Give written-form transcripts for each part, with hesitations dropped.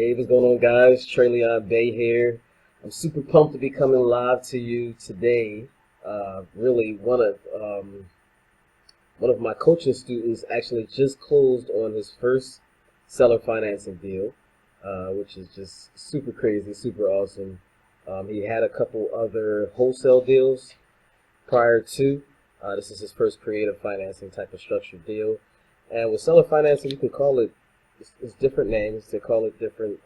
Hey, what's going on, guys? Tre'Leon Bay here. I'm super pumped to be coming live to you today. Really, one of my coaching students actually just closed on his first seller financing deal, which is just super crazy, super awesome. He had a couple other wholesale deals prior to. This is his first creative financing type of structured deal. And with seller financing, you can call it, it's different names. They call it different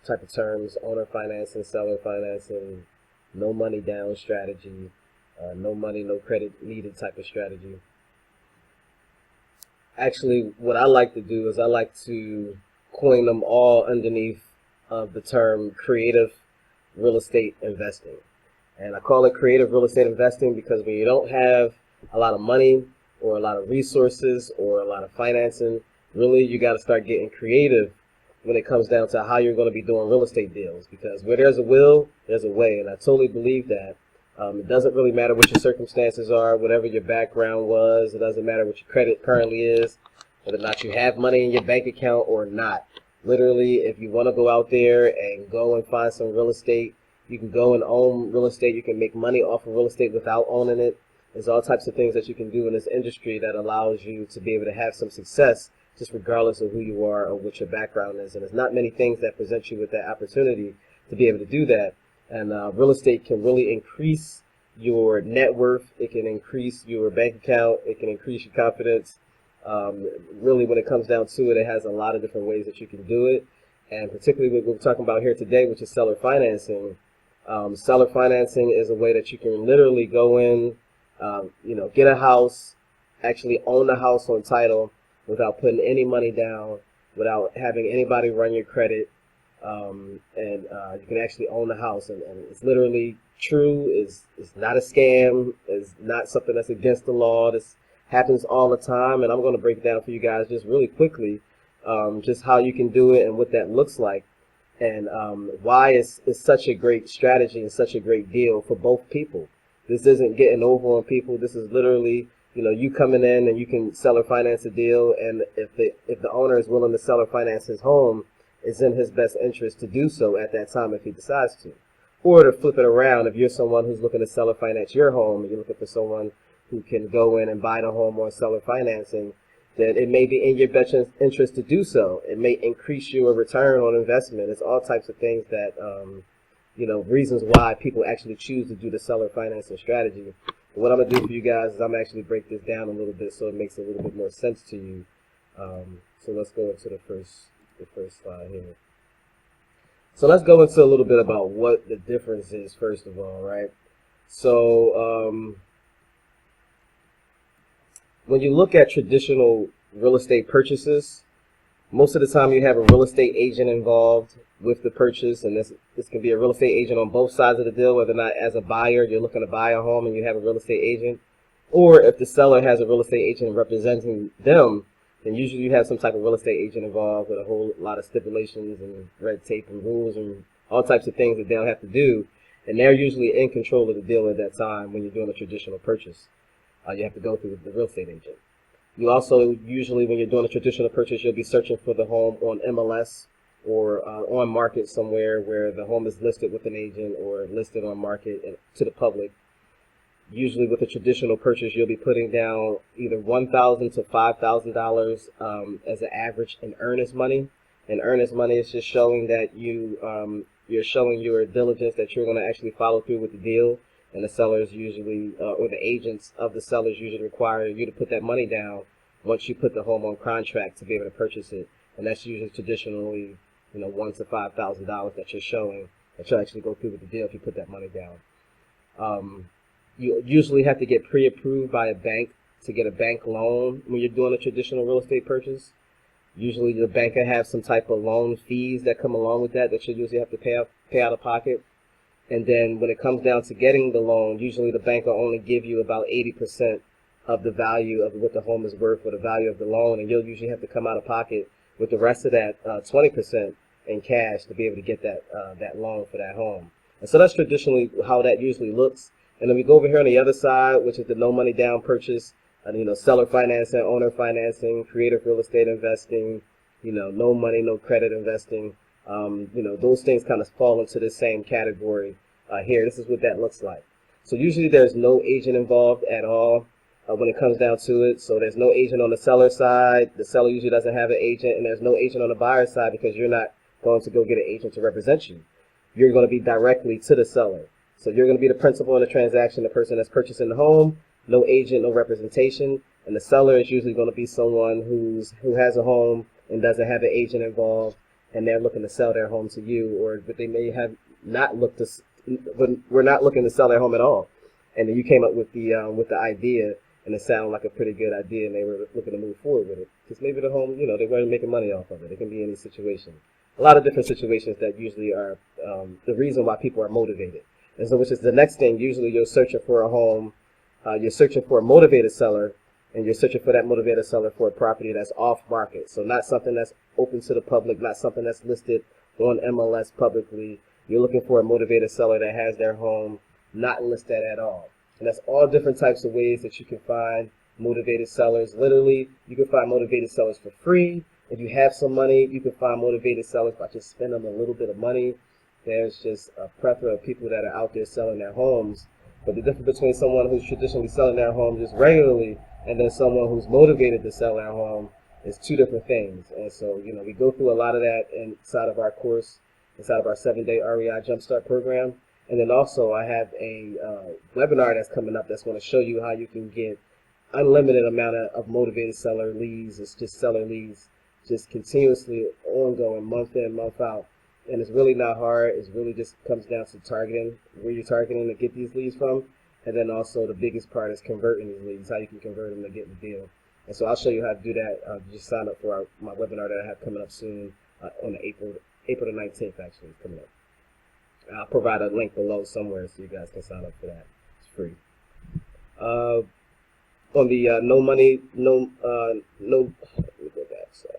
type of terms: owner financing, seller financing, no money down strategy, no money, no credit needed type of strategy. Actually, what I like to do is I like to coin them all underneath the term creative real estate investing. And I call it creative real estate investing because when you don't have a lot of money or a lot of resources or a lot of financing, really you got to start getting creative when it comes down to how you're going to be doing real estate deals, because where there's a will, there's a way. And I totally believe that. It doesn't really matter what your circumstances are, whatever your background was. It doesn't matter what your credit currently is, whether or not you have money in your bank account or not. Literally, if you want to go out there and go and find some real estate, you can go and own real estate. You can make money off of real estate without owning it. There's all types of things that you can do in this industry that allows you to be able to have some success, just regardless of who you are or what your background is. And there's not many things that present you with that opportunity to be able to do that. And real estate can really increase your net worth. It can increase your bank account. It can increase your confidence. Really, when it comes down to it, it has a lot of different ways that you can do it. And particularly what we're talking about here today, which is seller financing. Seller financing is a way that you can literally go in, get a house, actually own the house on title without putting any money down, without having anybody run your credit. You can actually own the house, and it's literally true. It's not a scam. It's not something that's against the law. This happens all the time, and I'm going to break it down for you guys just really quickly, just how you can do it and what that looks like, and why it's such a great strategy and such a great deal for both people. This isn't getting over on people. This is literally, you coming in and you can seller finance a deal, and if the owner is willing to seller finance his home, it's in his best interest to do so at that time if he decides to. Or to flip it around, if you're someone who's looking to seller finance your home, and you're looking for someone who can go in and buy the home on seller financing, then it may be in your best interest to do so. It may increase your return on investment. It's all types of things that, reasons why people actually choose to do the seller financing strategy. But what I'm going to do for you guys is I'm actually break this down a little bit so it makes a little bit more sense to you. So let's go into the first slide here. So let's go into a little bit about what the difference is, first of all, right? So when you look at traditional real estate purchases, most of the time you have a real estate agent involved with the purchase, and this can be a real estate agent on both sides of the deal, whether or not as a buyer you're looking to buy a home and you have a real estate agent, or if the seller has a real estate agent representing them, then usually you have some type of real estate agent involved with a whole lot of stipulations and red tape and rules and all types of things that they'll have to do. And they're usually in control of the deal at that time when you're doing a traditional purchase. You have to go through the real estate agent. You also, usually when you're doing a traditional purchase, you'll be searching for the home on MLS or on market somewhere where the home is listed with an agent or listed on market to the public. Usually with a traditional purchase, you'll be putting down either $1,000 to $5,000 as an average in earnest money. And earnest money is just showing that you're showing your diligence, that you're going to actually follow through with the deal. And the sellers usually, or the agents of the sellers usually require you to put that money down once you put the home on contract to be able to purchase it. And that's usually traditionally, $1,000 to $5,000 that you're showing that you'll actually go through with the deal if you put that money down. You usually have to get pre-approved by a bank to get a bank loan when you're doing a traditional real estate purchase. Usually the bank will have some type of loan fees that come along with that you usually have to pay out of pocket. And then when it comes down to getting the loan, usually the bank will only give you about 80% of the value of what the home is worth or the value of the loan, and you'll usually have to come out of pocket with the rest of that 20% in cash to be able to get that loan for that home. And so that's traditionally how that usually looks. And then we go over here on the other side, which is the no money down purchase, seller financing, owner financing, creative real estate investing, no money, no credit investing. Those things kind of fall into the same category here. This is what that looks like. So usually there's no agent involved at all when it comes down to it. So there's no agent on the seller side. The seller usually doesn't have an agent, and there's no agent on the buyer side because you're not going to go get an agent to represent you. You're going to be directly to the seller. So you're going to be the principal in the transaction, the person that's purchasing the home, no agent, no representation, and the seller is usually going to be someone who has a home and doesn't have an agent involved, and they're looking to sell their home to you, or but they may have not looked to, but we're not looking to sell their home at all, and then you came up with the idea, and it sounded like a pretty good idea, and they were looking to move forward with it because maybe the home, they weren't making money off of it. It can be any situation, a lot of different situations that usually are the reason why people are motivated, and so which is the next thing. Usually, you're searching for a home, you're searching for a motivated seller. And you're searching for that motivated seller for a property that's off market. So not something that's open to the public, not something that's listed on MLS publicly. You're looking for a motivated seller that has their home not listed at all. And that's all different types of ways that you can find motivated sellers. Literally, you can find motivated sellers for free. If you have some money, you can find motivated sellers by just spending a little bit of money. There's just a plethora of people that are out there selling their homes. But the difference between someone who's traditionally selling their home just regularly and then someone who's motivated to sell their home is two different things. And so, we go through a lot of that inside of our course, inside of our 7-day REI Jumpstart program. And then also I have a webinar that's coming up that's going to show you how you can get unlimited amount of motivated seller leads. It's just seller leads, just continuously ongoing, month in, month out. And it's really not hard. It really just comes down to targeting, where you're targeting to get these leads from. And then also the biggest part is converting these leads, how you can convert them to get the deal. And so I'll show you how to do that. Just sign up for my webinar that I have coming up soon on April the 19th, actually, it's coming up. I'll provide a link below somewhere so you guys can sign up for that. It's free. On the let me go back. So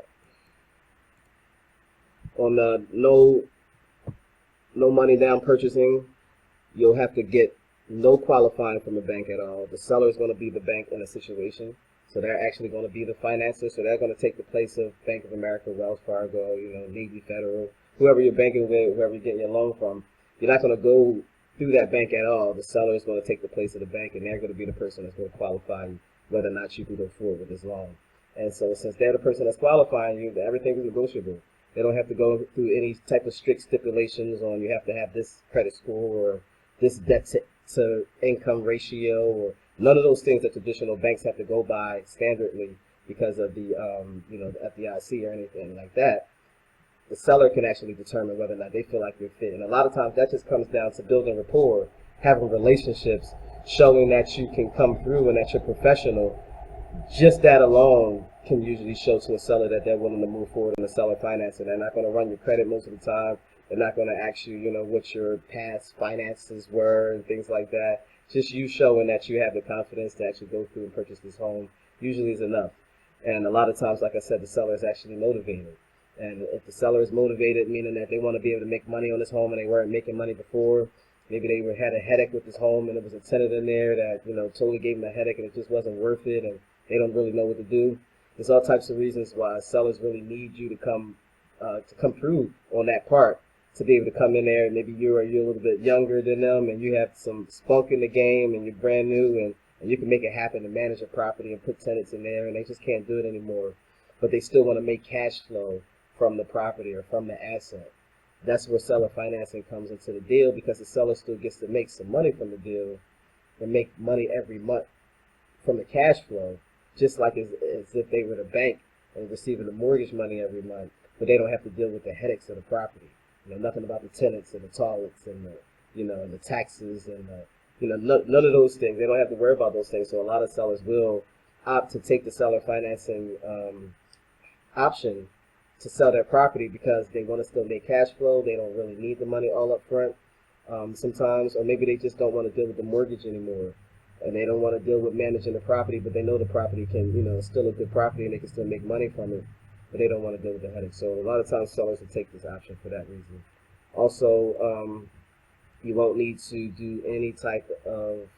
on the no money down purchasing, you'll have to get no qualifying from a bank at all. The seller is going to be the bank in a situation. So they're actually going to be the financer. So they're going to take the place of Bank of America, Wells Fargo, Navy Federal, whoever you're banking with, whoever you're getting your loan from. You're not going to go through that bank at all. The seller is going to take the place of the bank, and they're going to be the person that's going to qualify you, whether or not you can go forward with this loan. And so since they're the person that's qualifying you, everything is negotiable. They don't have to go through any type of strict stipulations on you have to have this credit score or this debt to income ratio, or none of those things that traditional banks have to go by standardly because of the the FDIC or anything like that. The seller can actually determine whether or not they feel like you're fit. And a lot of times that just comes down to building rapport, having relationships, showing that you can come through and that you're professional. Just that alone can usually show to a seller that they're willing to move forward in the seller financing. They're not going to run your credit most of the time. They're not going to ask you, what your past finances were and things like that. Just you showing that you have the confidence to actually go through and purchase this home usually is enough. And a lot of times, like I said, the seller is actually motivated. And if the seller is motivated, meaning that they want to be able to make money on this home and they weren't making money before, maybe they had a headache with this home and there was a tenant in there that, totally gave them a headache and it just wasn't worth it and they don't really know what to do. There's all types of reasons why sellers really need you to come through on that part, to be able to come in there. Maybe you're a little bit younger than them and you have some spunk in the game and you're brand new and you can make it happen and manage a property and put tenants in there and they just can't do it anymore. But they still want to make cash flow from the property or from the asset. That's where seller financing comes into the deal, because the seller still gets to make some money from the deal and make money every month from the cash flow, just like as if they were the bank and receiving the mortgage money every month, but they don't have to deal with the headaches of the property. Nothing about the tenants and the toilets and and the taxes and none of those things. They don't have to worry about those things. So a lot of sellers will opt to take the seller financing option to sell their property because they want to still make cash flow. They don't really need the money all up front sometimes, or maybe they just don't want to deal with the mortgage anymore, and they don't want to deal with managing the property, but they know the property can, still a good property and they can still make money from it, but they don't want to deal with the headache. So a lot of times sellers will take this option for that reason. Also, you won't need to do any type of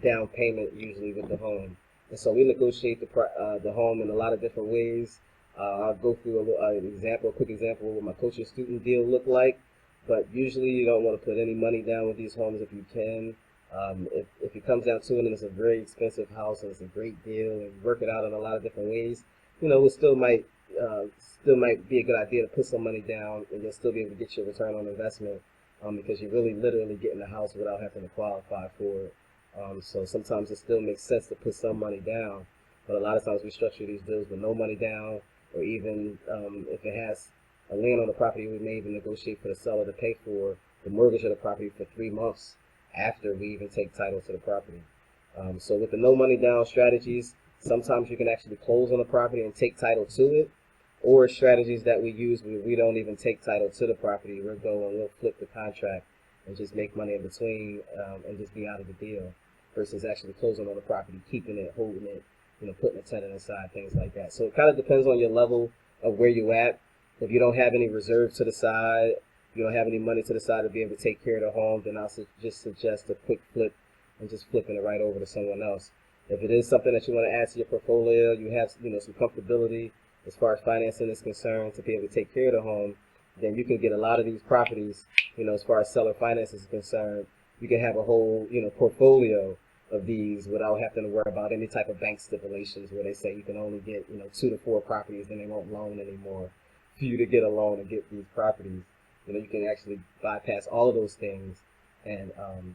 down payment usually with the home. And so we negotiate the home in a lot of different ways. I'll go through a quick example of what my coaching student deal looked like. But usually you don't want to put any money down with these homes if you can. If it comes down to it and it's a very expensive house and it's a great deal and you work it out in a lot of different ways, it still might be a good idea to put some money down, and you'll still be able to get your return on investment, because you're really literally getting the house without having to qualify for it. So sometimes it still makes sense to put some money down, but a lot of times we structure these deals with no money down, or even if it has a lien on the property, we may even negotiate for the seller to pay for the mortgage of the property for 3 months after we even take title to the property. So with the no money down strategies, sometimes you can actually close on the property and take title to it, or strategies that we use where we don't even take title to the property. We'll flip the contract and just make money in between, and just be out of the deal, versus actually closing on the property, keeping it, holding it, putting a tenant inside, things like that. So it kind of depends on your level of where you're at. If you don't have any reserve to the side, you don't have any money to the side to be able to take care of the home, then I'll just suggest a quick flip and just flipping it right over to someone else. If it is something that you want to add to your portfolio, you have some comfortability as far as financing is concerned to be able to take care of the home, then you can get a lot of these properties, as far as seller finance is concerned. You can have a whole, portfolio of these without having to worry about any type of bank stipulations where they say you can only get, 2 to 4 properties, then they won't loan anymore for you to get a loan and get these properties. You can actually bypass all of those things and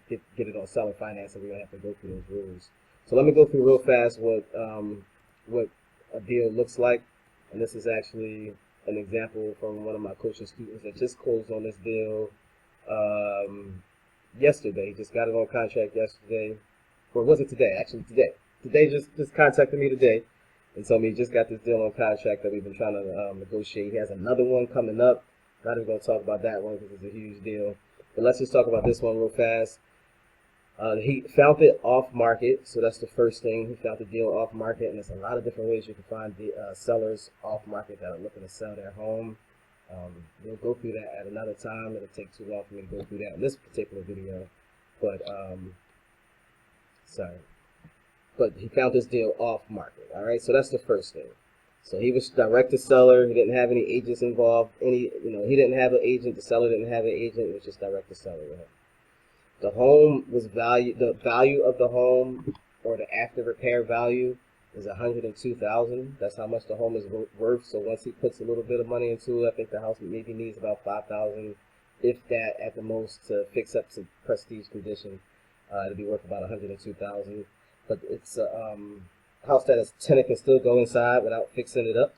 get it on seller finance, and we don't have to go through those rules. So let me go through real fast what a deal looks like. And this is actually an example from one of my coaching students that just closed on this deal yesterday. He just got it on contract yesterday. Or was it today? Actually today. Today just contacted me today and told me he just got this deal on contract that we've been trying to negotiate. He has another one coming up. Not even going to talk about that one because it's a huge deal. But let's just talk about this one real fast. He found it off market, so that's the first thing. He found the deal off market, and there's a lot of different ways you can find the sellers off market that are looking to sell their home. We'll go through that at another time. It'll take too long for me to go through that in this particular video. But he found this deal off market. All right, so that's the first thing. So he was direct to seller. He didn't have any agents involved. He didn't have an agent. The seller didn't have an agent. It was just direct to seller with him. The value of the home, or the after repair value, is $102,000. That's how much the home is worth. So once he puts a little bit of money into it, I think the house maybe needs about $5,000, if that at the most, to fix up to prestige condition. It'll be worth about $102,000. But it's a house that a tenant can still go inside without fixing it up,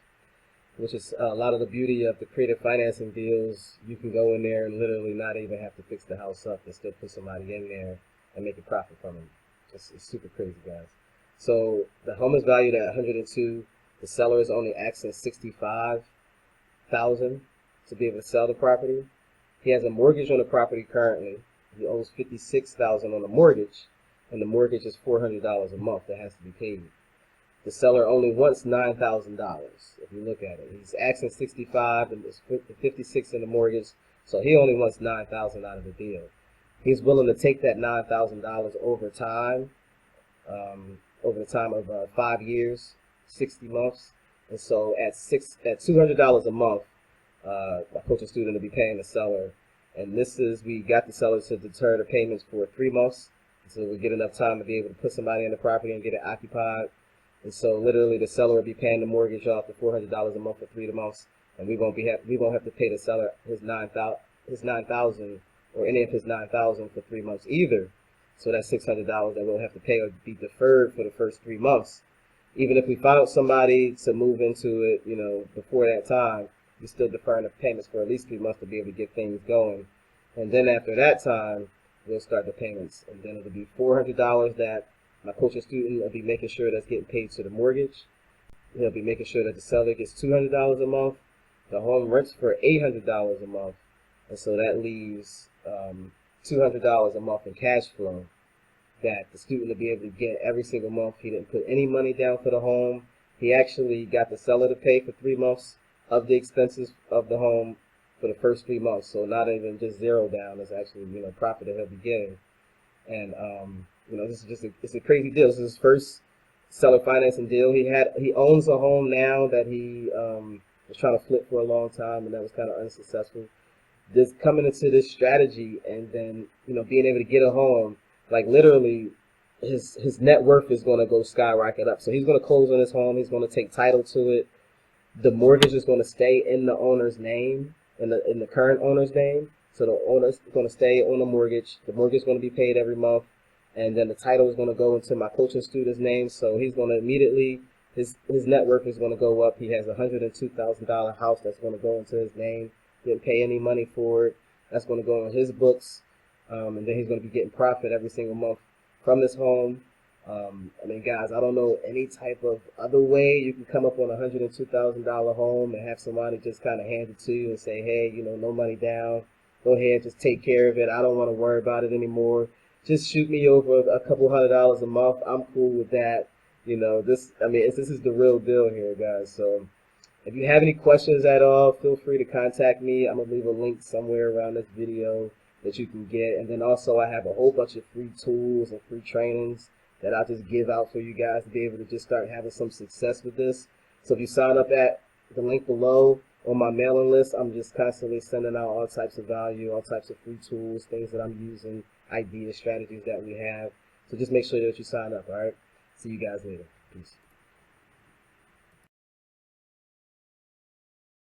which is a lot of the beauty of the creative financing deals. You can go in there and literally not even have to fix the house up and still put somebody in there and make a profit from it. It's super crazy, guys. So the home is valued at $102,000. The seller is only asking $65,000 to be able to sell the property. He has a mortgage on the property currently. He owes $56,000 on the mortgage, and the mortgage is $400 a month that has to be paid. The seller only wants $9,000. If you look at it, he's asking $65,000 and there's $56,000 in the mortgage, so he only wants $9,000 out of the deal. He's willing to take that $9,000 over time, over the time of 5 years, 60 months, and so at $200 a month, my coaching student will be paying the seller, and we got the seller to deter the payments for 3 months, so we get enough time to be able to put somebody in the property and get it occupied. And so literally the seller will be paying the mortgage off, the $400 a month for 3 months, and we won't have to pay the seller his $9,000 or any of his $9,000 for 3 months either. So that $600 that we'll have to pay will be deferred for the first 3 months. Even if we found somebody to move into it, before that time, we're still deferring the payments for at least 3 months to be able to get things going. And then after that time, we'll start the payments, and then it'll be $400 that my coaching student will be making sure that's getting paid to the mortgage. He'll be making sure that the seller gets $200 a month. The home rents for $800 a month. And so that leaves $200 a month in cash flow that the student will be able to get every single month. He didn't put any money down for the home. He actually got the seller to pay for 3 months of the expenses of the home for the first 3 months. So not even just zero down. It's actually, profit that he'll be getting. And, this is it's a crazy deal. This is his first seller financing deal. He owns a home now that he was trying to flip for a long time, and that was kind of unsuccessful. Just coming into this strategy, and then being able to get a home, like literally, his net worth is going to go skyrocket up. So he's going to close on his home. He's going to take title to it. The mortgage is going to stay in the owner's name, in the current owner's name. So the owner's going to stay on the mortgage. The mortgage is going to be paid every month, and then the title is going to go into my coaching student's name. So he's going to immediately, his net worth is going to go up. He has a $102,000 house that's going to go into his name. He didn't pay any money for it. That's going to go on his books, and then he's going to be getting profit every single month from this home. I mean, guys, I don't know any type of other way you can come up on a $102,000 home and have somebody just kind of hand it to you and say, hey, no money down. Go ahead, just take care of it. I don't want to worry about it anymore. Just shoot me over a couple $100s a month. I'm cool with that. This is the real deal here, guys. So if you have any questions at all, feel free to contact me. I'm going to leave a link somewhere around this video that you can get. And then also I have a whole bunch of free tools and free trainings that I just give out for you guys to be able to just start having some success with this. So if you sign up at the link below on my mailing list, I'm just constantly sending out all types of value, all types of free tools, things that I'm using, ideas, strategies that we have. So just make sure that you sign up, all right? See you guys later. Peace.